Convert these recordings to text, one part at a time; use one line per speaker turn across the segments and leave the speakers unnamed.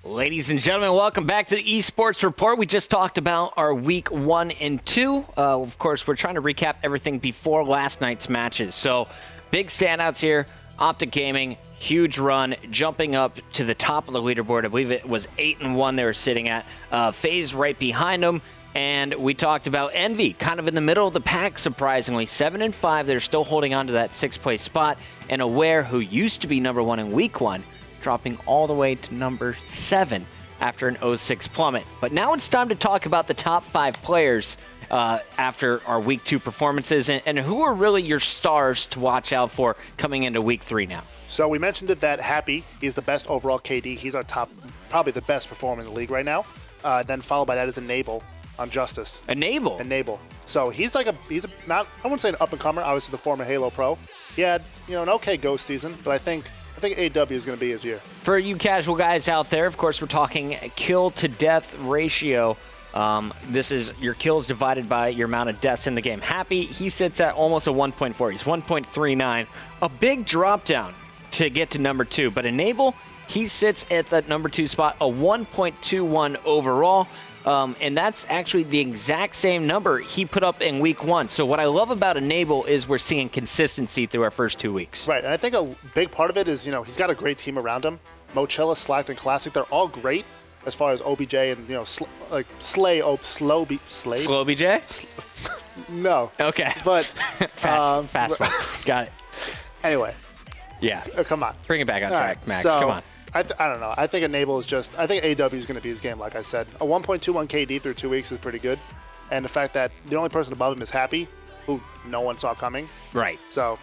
Ladies and gentlemen, welcome back to the eSports Report. We just talked about our week 1 and 2. Of course, we're trying to recap everything before last night's matches. So, big standouts here. OPTIC Gaming, huge run, jumping up to the top of the leaderboard. I believe it was 8-1 they were sitting at. FaZe right behind them. And we talked about Envy, kind of in the middle of the pack, surprisingly. 7-5, they're still holding on to that 6th place spot. And Aware, who used to be number 1 in week 1, dropping all the way to number 7 after an 0-6 plummet. But now it's time to talk about the top 5 players after our week 2 performances, and who are really your stars to watch out for coming into week 3 now.
So we mentioned that Happy is the best overall KD. He's our top, probably the best performer in the league right now. Then followed by that is Enable on Justice. Enable. So he's like he's not, I wouldn't say an up-and-comer, obviously the former Halo Pro. He had, an okay Ghost season, but I think AW is going to be his year. For you casual guys out there, of course, we're talking kill-to-death ratio.
This is your kills divided by your amount of deaths in the game. Happy, he sits at almost a 1.4. He's 1.39. A big drop down to get to number 2. But Enable, he sits at that number 2 spot, a 1.21 overall. And that's actually the exact same number he put up in week 1. So what I love about Enable is we're seeing consistency through our first 2 weeks.
Right, and I think a big part of it is, he's got a great team around him. Mochilla, Slacked, and Classic, they're all great as far as OBJ and, Slay.
Slow BJ?
No.
Okay.
But
fast one. Got it.
Anyway.
Yeah.
Come on.
Bring it back on track, Max.
So,
come on.
I don't know. I think Enable is just, I think AW is going to be his game, like I said. A 1.21 KD through 2 weeks is pretty good. And the fact that the only person above him is Happy, who no one saw coming.
Right.
So,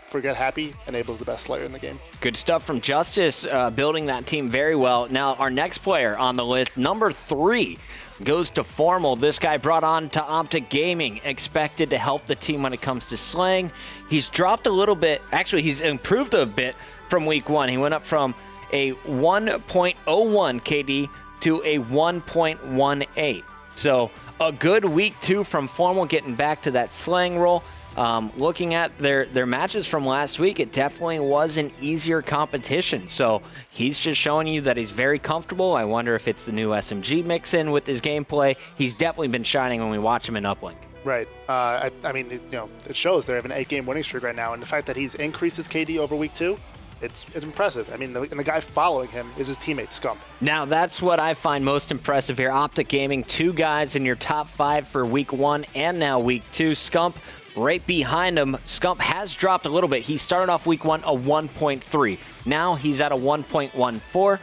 forget Happy, Enable's the best Slayer in the game.
Good stuff from Justice, building that team very well. Now, our next player on the list, number 3, goes to Formal. This guy brought on to OPTIC Gaming, expected to help the team when it comes to slaying. He's dropped a little bit. Actually, he's improved a bit from week 1. He went up from a 1.01 KD to a 1.18. So a good week 2 from Formal, getting back to that slaying role. Looking at their matches from last week, it definitely was an easier competition. So he's just showing you that he's very comfortable. I wonder if it's the new SMG mix-in with his gameplay. He's definitely been shining when we watch him in Uplink.
Right. It shows they have an 8-game winning streak right now, and the fact that he's increased his KD over week 2, it's impressive. And the guy following him is his teammate, Scump.
Now, that's what I find most impressive here. OPTIC Gaming, 2 guys in your top 5 for week 1 and now week 2. Scump right behind him. Scump has dropped a little bit. He started off week 1 a 1.3. Now he's at a 1.14, or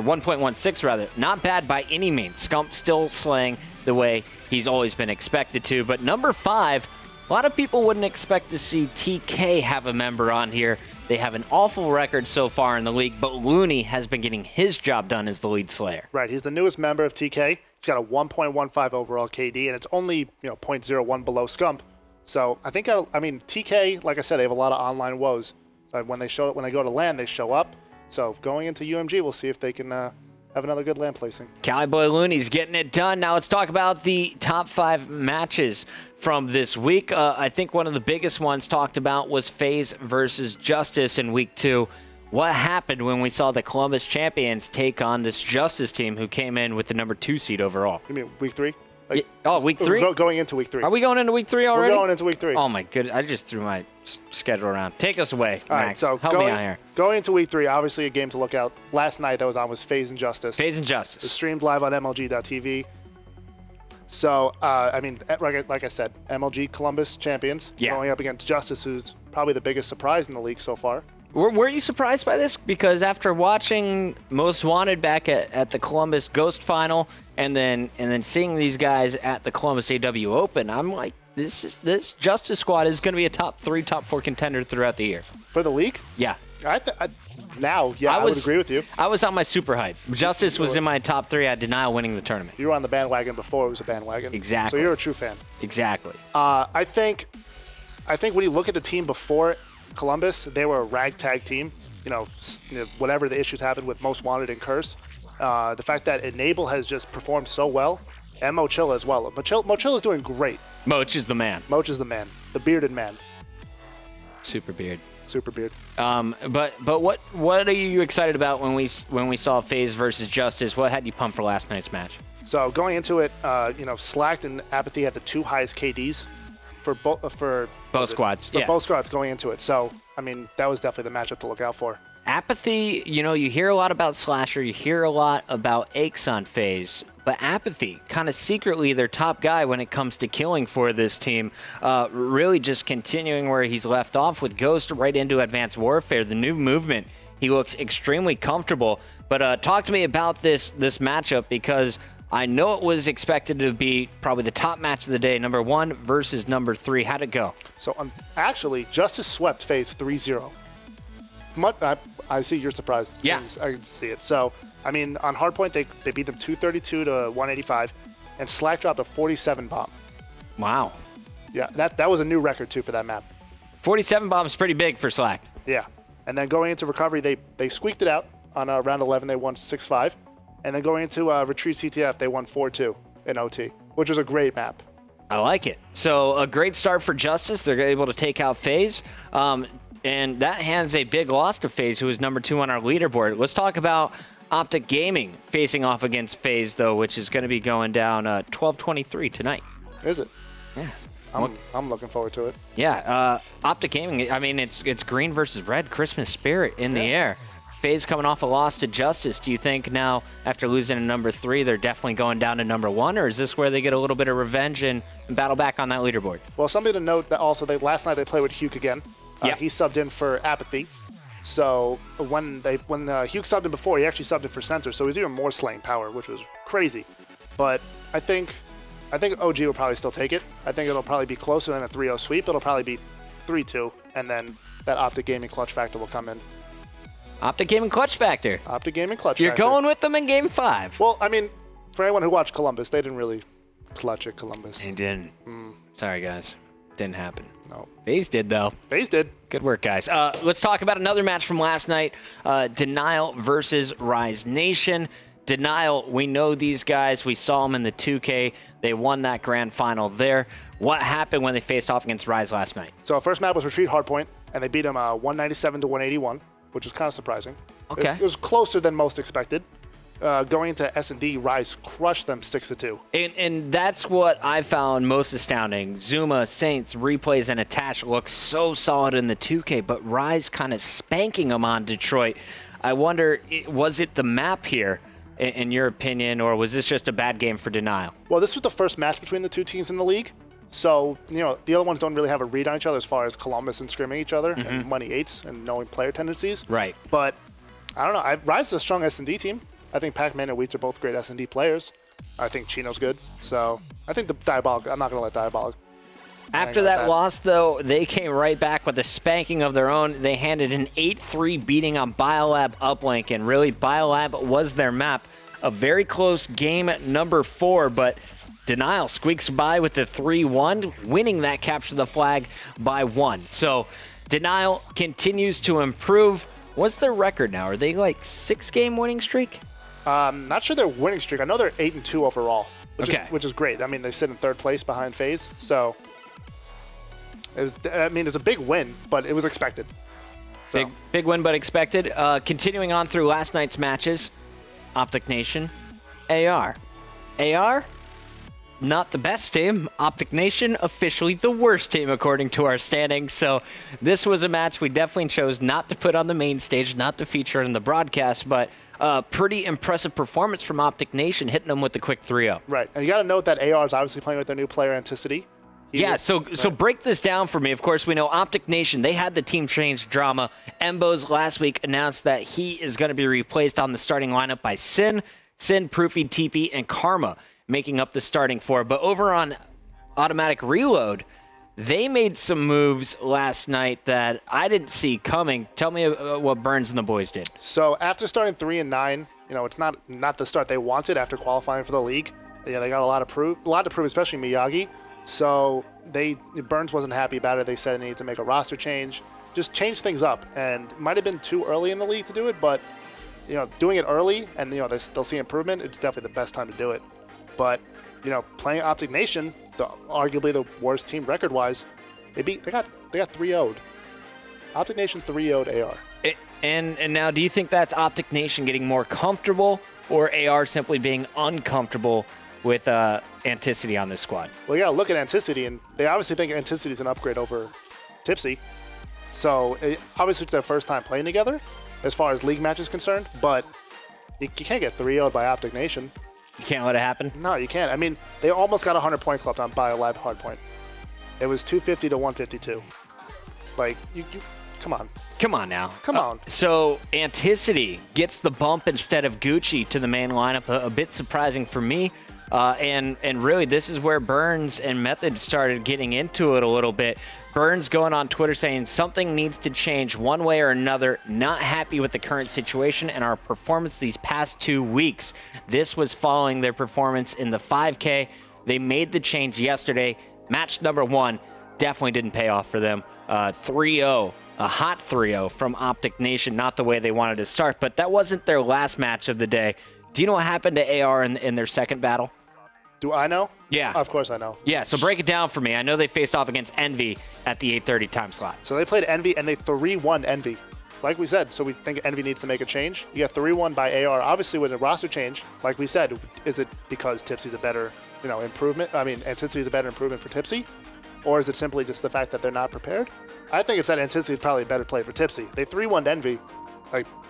1.16 rather. Not bad by any means. Scump still slaying the way he's always been expected to. But number 5, a lot of people wouldn't expect to see TK have a member on here. They have an awful record so far in the league, but Looney has been getting his job done as the lead slayer.
Right, he's the newest member of TK. He's got a 1.15 overall KD, and it's only 0.01 below Scump. So I think TK, like I said, they have a lot of online woes. So when they go to LAN, they show up. So going into UMG, we'll see if they can have another good LAN placing.
Cali Boy Looney's getting it done. Now let's talk about the top 5 matches from this week. I think one of the biggest ones talked about was FaZe versus Justice in week 2. What happened when we saw the Columbus champions take on this Justice team who came in with the number 2 seed overall?
You mean week 3?
Week 3?
Going into week 3.
Are we going into week 3 already?
We're going into week 3.
Oh my goodness, I just threw my schedule around. Take us away, Max.
All right, so
help me out here.
Going into week 3, obviously a game to look out. Last night that was on was FaZe and Justice.
FaZe and Justice.
It was streamed live on MLG.tv. So, like I said, MLG Columbus champions going up against Justice, who's probably the biggest surprise in the league so far.
Were you surprised by this? Because after watching Most Wanted back at the Columbus Ghost Final, and then seeing these guys at the Columbus AW Open, I'm like, this Justice squad is going to be a top 3, top 4 contender throughout the year.
For the league?
Yeah.
I would agree with you.
I was on my super hype. Justice was in my top 3. I had Denial winning the tournament.
You were on the bandwagon before it was a bandwagon.
Exactly.
So you're a true fan.
Exactly.
I think when you look at the team before Columbus, they were a ragtag team. Whatever the issues happened with Most Wanted and Curse, the fact that Enable has just performed so well, and Mochilla as well. Mochilla is doing great.
Moch is the man.
Moch is the man. The bearded man.
Super beard.
Super beard.
But what are you excited about when we saw FaZe versus Justice? What had you pumped for last night's match?
So going into it, Slacked and Apathy had the 2 highest KDs for both squads. Both squads going into it. So I mean, that was definitely the matchup to look out for.
Apathy, you hear a lot about Slasher, you hear a lot about Aches on FaZe, but Apathy, kind of secretly their top guy when it comes to killing for this team, really just continuing where he's left off with Ghost right into Advanced Warfare, the new movement. He looks extremely comfortable, but talk to me about this matchup, because I know it was expected to be probably the top match of the day, number 1 versus number 3. How'd it go? So
actually, Justice swept FaZe 3-0. I see you're surprised.
Yeah.
I can see it. So, I mean, on Hardpoint, they beat them 232 to 185, and Slack dropped a 47 bomb.
Wow.
Yeah, that was a new record, too, for that map.
47 bomb is pretty big for Slack.
Yeah. And then going into Recovery, they squeaked it out. On round 11, they won 6-5. And then going into Retreat CTF, they won 4-2 in OT, which was a great map.
I like it. So a great start for Justice. They're able to take out FaZe. And that hands a big loss to FaZe, who is number 2 on our leaderboard. Let's talk about OPTIC Gaming facing off against FaZe, though, which is going to be going down 12-23 tonight.
Is it?
Yeah.
I'm looking forward to it.
Yeah. OPTIC Gaming, I mean, it's green versus red, Christmas spirit in the air. FaZe coming off a loss to Justice. Do you think now, after losing to number 3, they're definitely going down to number 1, or is this where they get a little bit of revenge and battle back on that leaderboard?
Well, something to note that also, last night they played with Hugh again. He subbed in for Apathy. So when Hugh subbed in before, he actually subbed in for Center, so he's even more slaying power, which was crazy. But I think OG will probably still take it. I think it'll probably be closer than a 3-0 sweep. It'll probably be 3-2, and then that OPTIC Gaming clutch factor will come in.
OPTIC Gaming clutch factor.
OPTIC Gaming clutch factor.
You're going with them in Game 5.
Well, I mean, for anyone who watched Columbus, they didn't really clutch at Columbus.
They didn't. Sorry, guys. Didn't happen.
No.
FaZe did, though.
FaZe did.
Good work, guys. Let's talk about another match from last night. Denial versus Rise Nation. Denial, we know these guys. We saw them in the 2K. They won that grand final there. What happened when they faced off against Rise last night?
So our first map was Retreat Hardpoint, and they beat them 197 to 181, which was kind of surprising.
Okay.
It was closer than most expected. Going into S&D, Rise crushed them 6-2.
And that's what I found most astounding. Zuma, Saints, Replays, and Attach look so solid in the 2K, but Rise kind of spanking them on Detroit. I wonder, was it the map here, in your opinion, or was this just a bad game for Denial?
Well, this was the first match between the 2 teams in the league. So, the other ones don't really have a read on each other as far as Columbus and scrimming each other and Money 8s and knowing player tendencies.
Right.
But, I don't know. Rise is a strong S&D team. I think Pac-Man and Wheats are both great S&D players. I think Chino's good. So, I think the Diabolic, I'm not going to let Diabolic.
After that loss, though, they came right back with a spanking of their own. They handed an 8-3 beating on Biolab uplink, and really, Biolab was their map. A very close game at number 4, but Denial squeaks by with the 3-1, winning that capture the flag by 1. So, Denial continues to improve. What's their record now? Are they like 6-game winning streak?
Not sure their winning streak. I know they're 8-2 overall, which is great. I mean, they sit in 3rd place behind FaZe, so it's a big win, but it was expected. So.
Big win, but expected. Continuing on through last night's matches, OPTIC Nation, AR, not the best team. OPTIC Nation, officially the worst team according to our standings. So this was a match we definitely chose not to put on the main stage, not to feature in the broadcast, but pretty impressive performance from OPTIC Nation, hitting them with the quick 3-0.
Right, and you got to note that AR is obviously playing with their new player, Anticity.
So break this down for me. Of course, we know OPTIC Nation, they had the team change drama. Embos last week announced that he is going to be replaced on the starting lineup by Sin, Proofy, TP, and Karma, making up the starting 4. But over on Automatic Reload, they made some moves last night that I didn't see coming. Tell me what Burns and the boys did.
So after starting 3-9, it's not the start they wanted after qualifying for the league. Yeah, they got a lot to prove, especially Miyagi. So Burns wasn't happy about it. They said they needed to make a roster change, just change things up. And it might have been too early in the league to do it, but doing it early and they still see improvement, it's definitely the best time to do it. But playing OPTIC Nation, arguably the worst team record-wise, they got 3-0'd. OPTIC Nation 3-0'd AR.
And now, do you think that's OPTIC Nation getting more comfortable, or AR simply being uncomfortable with Anticity on this squad?
Well, you got to look at Anticity, and they obviously think Anticity is an upgrade over Tipsy. So, obviously, it's their first time playing together as far as league match is concerned, but you can't get 3-0'd by OPTIC Nation.
You can't let it happen?
No, you can't. I mean, they almost got a 100-point club on by a live hardpoint. It was 250 to 152. Like, you come on.
Come on now.
Come on.
So Anticity gets the bump instead of Gucci to the main lineup. A bit surprising for me. And really, this is where Burns and Method started getting into it a little bit. Burns going on Twitter saying something needs to change one way or another. Not happy with the current situation and our performance these past 2 weeks. This was following their performance in the 5K. They made the change yesterday. Match number 1 definitely didn't pay off for them. 3-0. A hot 3-0 from OPTIC Nation, not the way they wanted to start, but that wasn't their last match of the day. Do you know what happened to AR in their second battle?
Do I know?
Yeah.
Of course I know.
Yeah, so break it down for me. I know they faced off against Envy at the 8:30 time slot.
So they played Envy, and they 3-1 Envy. Like we said, so we think Envy needs to make a change. You got 3-1 by AR. Obviously, with a roster change, like we said, is it because Tipsy's a better, improvement? I mean, Anticity's a better improvement for Tipsy? Or is it simply just the fact that they're not prepared? I think it's that Anticity is probably a better play for Tipsy. They 3-1'd Envy,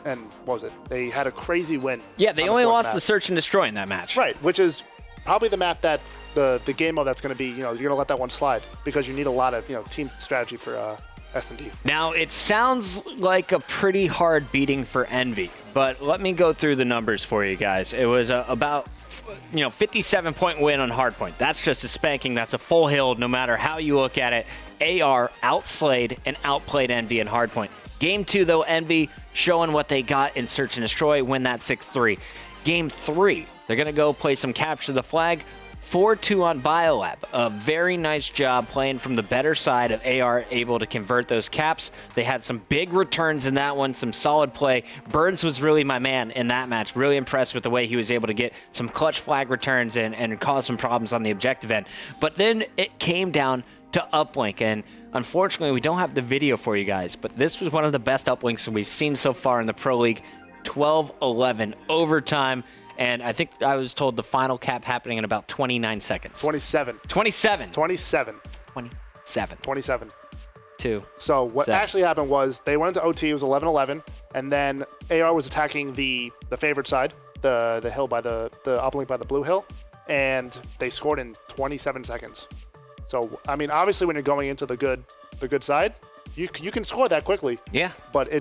and what was it? They had a crazy win.
Yeah, they only lost the Search and Destroy in that match.
Right, which is probably the map that the game mode that's going to be, you're going to let that one slide because you need a lot of, team strategy for S&D.
Now, it sounds like a pretty hard beating for Envy, but let me go through the numbers for you guys. It was about 57-point win on hardpoint. That's just a spanking. That's a full hill no matter how you look at it. AR outslayed and outplayed Envy in hardpoint. Game 2, though, Envy showing what they got in Search and Destroy, win that 6-3. Game 3, they're going to go play some Capture the Flag. 4-2 on Biolab. A very nice job playing from the better side of AR, able to convert those caps. They had some big returns in that one, some solid play. Burns was really my man in that match. Really impressed with the way he was able to get some clutch flag returns and cause some problems on the objective end. But then it came down to uplink, and unfortunately we don't have the video for you guys, but this was one of the best uplinks we've seen so far in the Pro League. 12-11 overtime. And I think I was told the final cap happening in about 29 seconds.
27.
27.
27.
27.
27.
2.
So what actually happened was they went into OT. It was 11-11, and then AR was attacking the favored side, the hill by the uplink by the blue hill, and they scored in 27 seconds. So I mean, obviously, when you're going into the good side, you can score that quickly.
Yeah.
But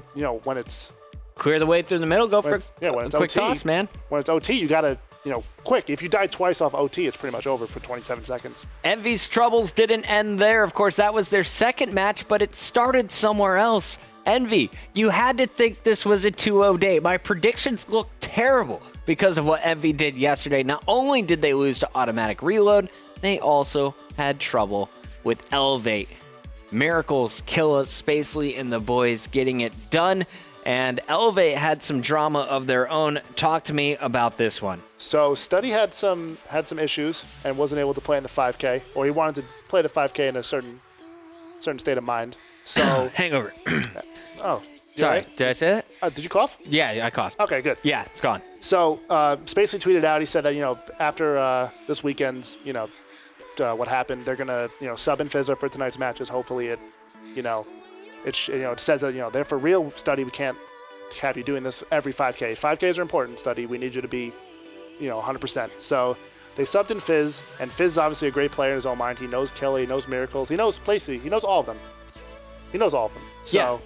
when it's
clear the way through the middle, go for
when it's
quick
OT,
toss, man.
When it's OT, you gotta, quick. If you die twice off OT, it's pretty much over for 27 seconds.
Envy's troubles didn't end there. Of course, that was their second match, but it started somewhere else. Envy, you had to think this was a 2-0 day. My predictions look terrible because of what Envy did yesterday. Not only did they lose to automatic reload, they also had trouble with Elevate. Miracles, Killa, Spacely, and the boys getting it done. And Elevate had some drama of their own. Talk to me about this one.
So Study had some issues and wasn't able to play in the 5K, or he wanted to play the 5K in a certain state of mind. So
hangover.
Oh,
sorry.
Right?
Did I say that?
Did you cough?
Yeah, I coughed.
Okay, good.
Yeah, it's gone.
So Spacely tweeted out. He said that after this weekend's what happened, they're gonna sub in Fizzer for tonight's matches. Hopefully it it says that they're for real. Study, we can't have you doing this every 5K. 5Ks are important, Study. We need you to be 100%. So they subbed in Fizz, and Fizz is obviously a great player in his own mind. He knows Kelly, he knows Miracles, he knows Placey, he knows all of them. So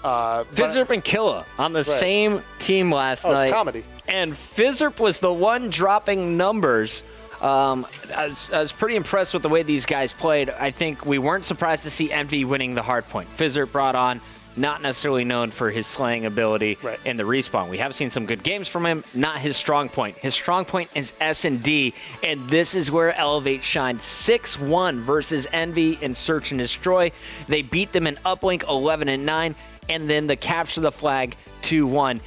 Fizzerp and Killa on the same team last night.
It's comedy.
And Fizzerp was the one dropping numbers. I was pretty impressed with the way these guys played. I think we weren't surprised to see Envy winning the hardpoint. Fizzerp brought on, not necessarily known for his slaying ability in the respawn. We have seen some good games from him, not his strong point. His strong point is S&D, and this is where Elevate shined. 6-1 versus Envy in Search and Destroy. They beat them in uplink 11-9, and then the Capture the Flag 2-1.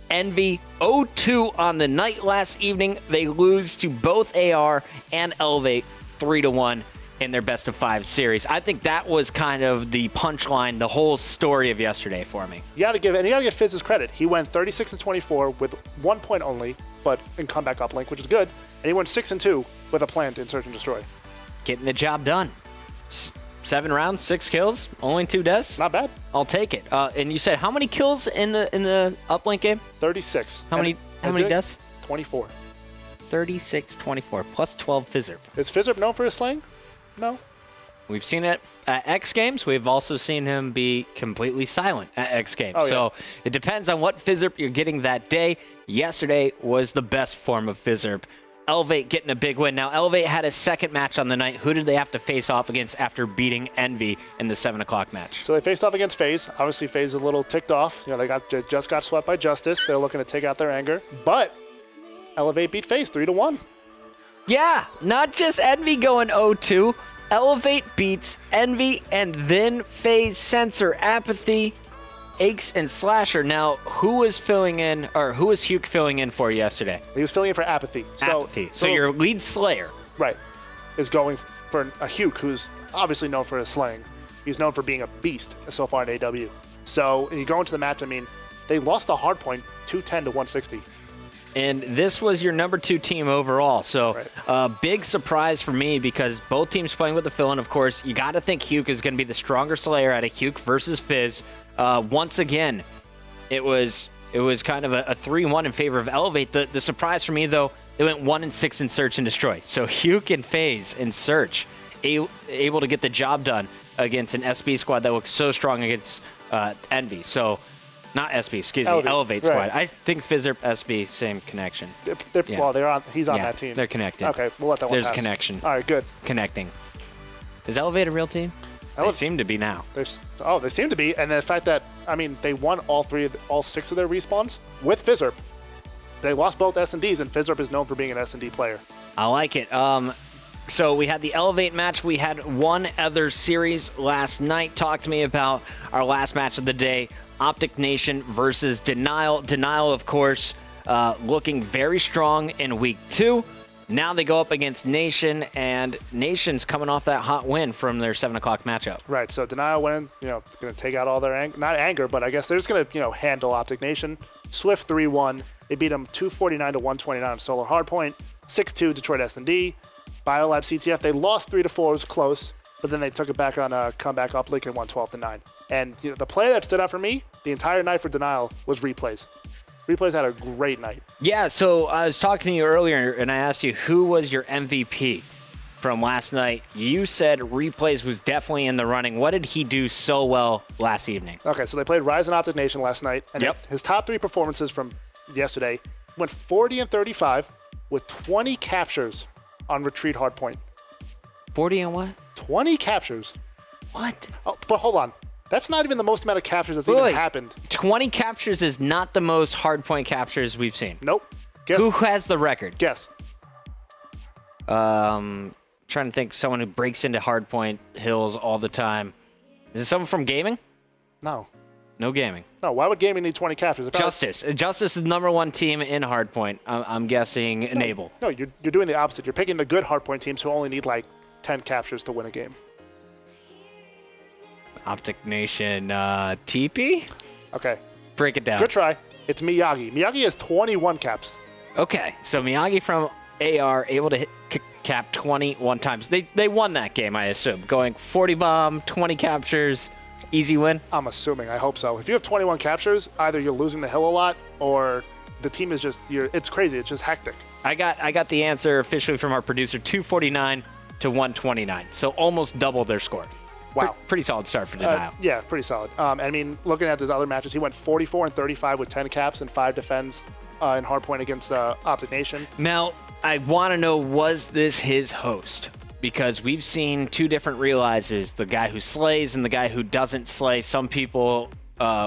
Envy 0-2 on the night last evening. They lose to both AR and Elevate 3-1. in their best-of-5 series. I think that was kind of the punchline, the whole story of yesterday for me.
You got to give Fizz his credit. He went 36-24 with 1 point only, but in comeback uplink, which is good. And he went 6-2 with a plan to insert and destroy.
Getting the job done. 7 rounds, 6 kills, only 2 deaths.
Not bad.
I'll take it. And you said how many kills in the uplink game?
36.
How many deaths?
24.
36-24 plus 12 Fizzerp.
Is Fizzerp known for his slaying? No.
We've seen it at X Games. We've also seen him be completely silent at X Games.
Oh, yeah.
So it depends on what Fizzerp you're getting that day. Yesterday was the best form of Fizzerp. Elevate getting a big win. Now, Elevate had a second match on the night. Who did they have to face off against after beating Envy in the 7 o'clock match?
So they faced off against FaZe. Obviously, FaZe is a little ticked off. You know, they just got swept by Justice. They're looking to take out their anger. But Elevate beat FaZe 3-1.
Yeah, not just Envy going 0-2. Elevate beats Envy and then FaZe, Censor, Apathy, Aches, and Slasher. Now, who was filling in, or who was Huke filling in for yesterday?
He was filling in for Apathy.
Apathy. So your lead Slayer.
Right. Is going for a Huke, who's obviously known for his slaying. He's known for being a beast so far in AW. So you go into the match, I mean, they lost the hard point 210 to 160.
And this was your number 2 team overall. So big surprise for me because both teams playing with the fill-in, of course. You got to think Huke is going to be the stronger Slayer out of Huke versus Fizz. Once again, it was kind of a 3-1 in favor of Elevate. The surprise for me, though, they went 1-6 in Search and Destroy. So Huke and FaZe in Search able to get the job done against an SB squad that looks so strong against Envy. So... Not SB, excuse me, Elevate squad. Right. I think Fizzerp, SB, same connection.
Well, he's on that team.
They're connected.
Okay, we'll let that one
There's
pass.
a connection.
All right, good.
Connecting. Is Elevate a real team? They seem to be now.
They seem to be, and the fact that, I mean, they won all 6 of their respawns with Fizzerp. They lost both S&Ds, and Fizzerp is known for being an S&D player.
I like it. So we had the Elevate match. We had one other series last night. Talk to me about our last match of the day. OPTIC Nation versus Denial. Denial, of course, looking very strong in week 2. Now they go up against Nation, and Nation's coming off that hot win from their 7 o'clock matchup.
Right, so Denial went in, going to take out all their anger. Not anger, but I guess they're just going to, handle OPTIC Nation. Swift 3-1. They beat them 249 to 129 on solo hardpoint. 6-2 Detroit S&D. BioLab CTF, they lost 3-4. It was close. But then they took it back on a comeback uplink and won 12-9. And the play that stood out for me the entire night for Denial was Replays. Replays had a great night.
Yeah, so I was talking to you earlier, and I asked you who was your MVP from last night. You said Replays was definitely in the running. What did he do so well last evening?
Okay, so they played Rise and OPTIC Nation last night. And his top 3 performances from yesterday went 40 and 35 with 20 captures on retreat hardpoint.
40 and what?
20 captures.
What?
Oh, but hold on. That's not even the most amount of captures that's even happened.
20 captures is not the most hardpoint captures we've seen.
Nope. Guess.
Who has the record?
Guess.
Trying to think someone who breaks into hardpoint hills all the time. Is it someone from gaming?
No.
No gaming.
No, why would gaming need 20 captures?
Justice. Justice is the #1 team in hardpoint. I'm guessing Enable.
No, you're doing the opposite. You're picking the good hardpoint teams who only need like 10 captures to win a game.
OPTIC Nation, TP?
Okay.
Break it down.
Good try. It's Miyagi. Miyagi has 21 caps.
Okay, so Miyagi from AR able to cap 21 times. They won that game, I assume. Going 40 bomb, 20 captures, easy win?
I'm assuming. I hope so. If you have 21 captures, either you're losing the hill a lot or the team is just, it's crazy. It's just hectic.
I got the answer officially from our producer, 249 to 129. So almost double their score.
Wow.
Pretty solid start for Denial.
Yeah, pretty solid. I mean, looking at his other matches, he went 44 and 35 with 10 caps and 5 defends in hardpoint against OPTIC Nation.
Now, I want to know, was this his host? Because we've seen 2 different realizes, the guy who slays and the guy who doesn't slay. Some people,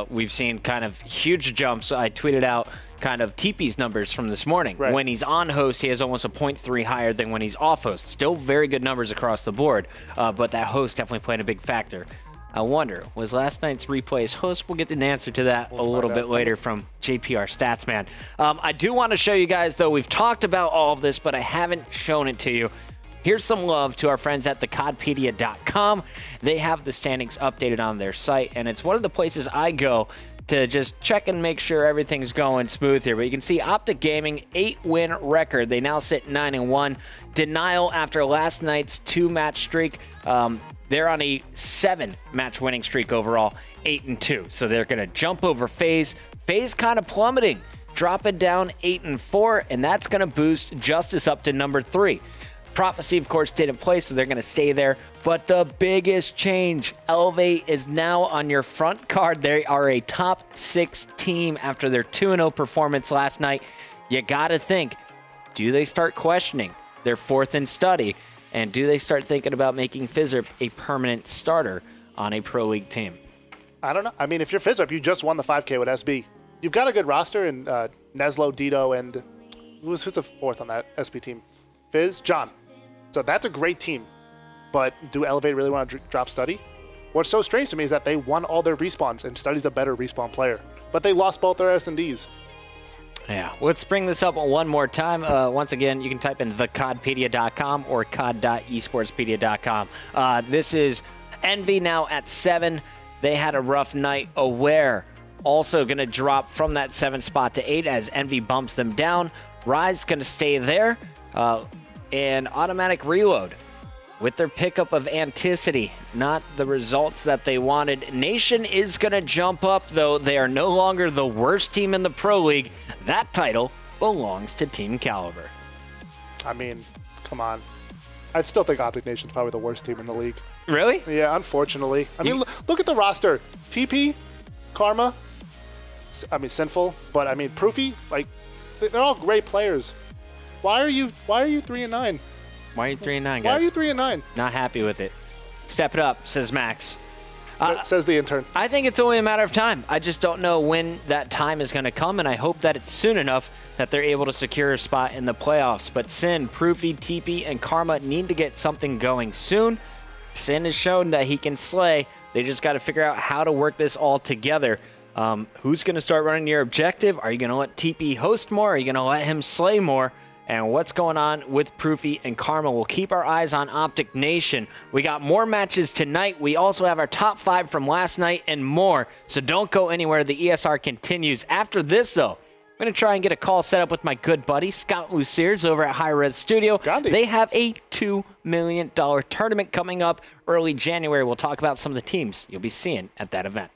we've seen kind of huge jumps. I tweeted out kind of TP's numbers from this morning.
Right.
When he's on host, he has almost a 0.3 higher than when he's off host. Still very good numbers across the board, but that host definitely playing a big factor. I wonder, was last night's Replays host? We'll get an answer to that a little bit later from JPR Statsman. I do want to show you guys, though, we've talked about all of this, but I haven't shown it to you. Here's some love to our friends at thecodpedia.com. They have the standings updated on their site, and it's one of the places I go to just check and make sure everything's going smooth here. But you can see OPTIC Gaming, 8-win record. They now sit 9-1. Denial after last night's 2-match streak. They're on a 7-match winning streak overall, 8-2. So they're going to jump over FaZe. FaZe kind of plummeting, dropping down 8-4, and that's going to boost Justice up to number 3. Prophecy, of course, didn't play, so they're going to stay there. But the biggest change, Elevate is now on your front card. They are a top 6 team after their 2-0 performance last night. You got to think, do they start questioning their 4th in study? And do they start thinking about making Fizzerp a permanent starter on a Pro League team?
I don't know. I mean, if you're Fizzerp, you just won the 5K with SB. You've got a good roster in Neslo, Dito, and who's the 4th on that SB team? Fizz? John. So that's a great team. But do Elevate really want to drop Study? What's so strange to me is that they won all their respawns, and Study's a better respawn player. But they lost both their S&Ds.
Yeah, let's bring this up one more time. Once again, you can type in thecodpedia.com or cod.esportspedia.com. This is Envy now at 7. They had a rough night. Aware also going to drop from that 7 spot to 8 as Envy bumps them down. Rise going to stay there. And Automatic Reload with their pickup of Anticity, not the results that they wanted. Nation is going to jump up, though. They are no longer the worst team in the Pro League. That title belongs to Team Caliber.
I mean, come on. I still think Optic Nation's probably the worst team in the league.
Really?
Yeah, unfortunately. I mean, look at the roster. TP, Karma, I mean, Sinful, but I mean, Proofy, like, they're all great players. Why are you 3-9?
Why are you 3-9, guys?
Why are you 3-9?
Not happy with it. Step it up, says Max.
Says the intern.
I think it's only a matter of time. I just don't know when that time is going to come, and I hope that it's soon enough that they're able to secure a spot in the playoffs. But Sin, Proofy, TP, and Karma need to get something going soon. Sin has shown that he can slay. They just got to figure out how to work this all together. Who's going to start running your objective? Are you going to let TP host more? Are you going to let him slay more? And what's going on with Proofy and Karma? We'll keep our eyes on Optic Nation. We got more matches tonight. We also have our top 5 from last night and more. So don't go anywhere. The ESR continues. After this, though, I'm going to try and get a call set up with my good buddy, Scott Luciers, over at High Res Studio.
Gandhi.
They have a $2 million tournament coming up early January. We'll talk about some of the teams you'll be seeing at that event.